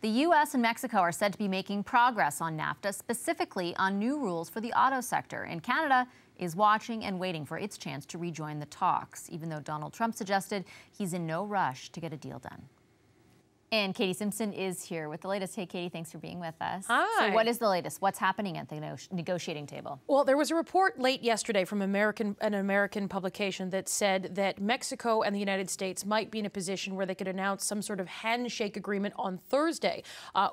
The U.S. and Mexico are said to be making progress on NAFTA, specifically on new rules for the auto sector. And Canada is watching and waiting for its chance to rejoin the talks, even though Donald Trump suggested he's in no rush to get a deal done. And Katie Simpson is here with the latest. Hey, Katie, thanks for being with us. Hi. So what is the latest? What's happening at the negotiating table? Well, there was a report late yesterday from an American publication that said that Mexico and the United States might be in a position where they could announce some sort of handshake agreement on Thursday,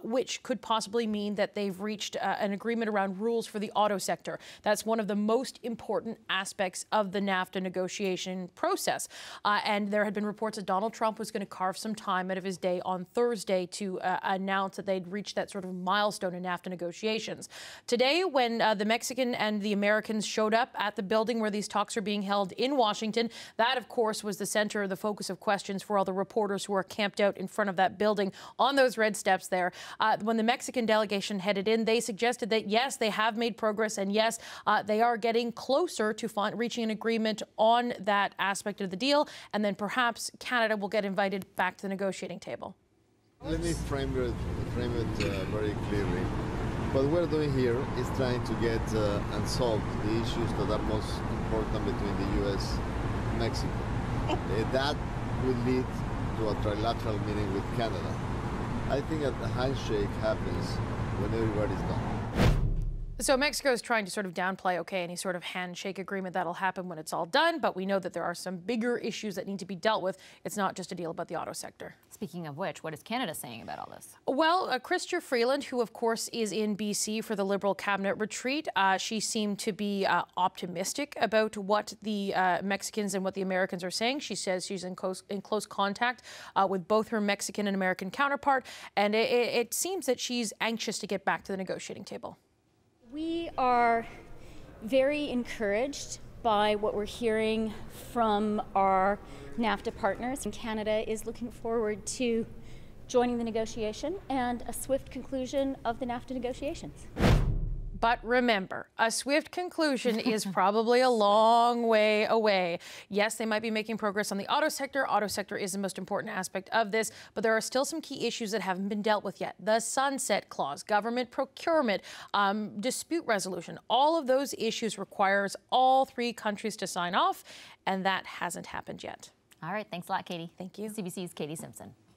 which could possibly mean that they've reached an agreement around rules for the auto sector. That's one of the most important aspects of the NAFTA negotiation process. And there had been reports that Donald Trump was going to carve some time out of his day on Thursday to announce that they'd reached that sort of milestone in NAFTA negotiations. Today, when the Mexican and the Americans showed up at the building where these talks are being held in Washington, that, of course, was the center, the focus of questions for all the reporters who are camped out in front of that building on those red steps there. When the Mexican delegation headed in, they suggested that, yes, they have made progress, and yes, they are getting closer to reaching an agreement on that aspect of the deal, and then perhaps Canada will get invited back to the negotiating table. Let me frame it very clearly. What we're doing here is trying to get and solve the issues that are most important between the U.S. and Mexico. That will lead to a trilateral meeting with Canada. I think that the handshake happens when everybody's done. So Mexico is trying to sort of downplay, okay, any sort of handshake agreement that'll happen when it's all done, but we know that there are some bigger issues that need to be dealt with. It's not just a deal about the auto sector. Speaking of which, what is Canada saying about all this? Well, Chrystia Freeland, who of course is in BC for the Liberal cabinet retreat, she seemed to be optimistic about what the Mexicans and what the Americans are saying. She says she's in close contact with both her Mexican and American counterpart, and it seems that she's anxious to get back to the negotiating table. We are very encouraged by what we're hearing from our NAFTA partners. Canada is looking forward to joining the negotiation and a swift conclusion of the NAFTA negotiations. But remember, a swift conclusion is probably a long way away. Yes, they might be making progress on the auto sector. Auto sector is the most important aspect of this, but there are still some key issues that haven't been dealt with yet. The sunset clause, government procurement, dispute resolution, all of those issues requires all three countries to sign off, and that hasn't happened yet. All right, thanks a lot, Katie. Thank you. CBC's Katie Simpson.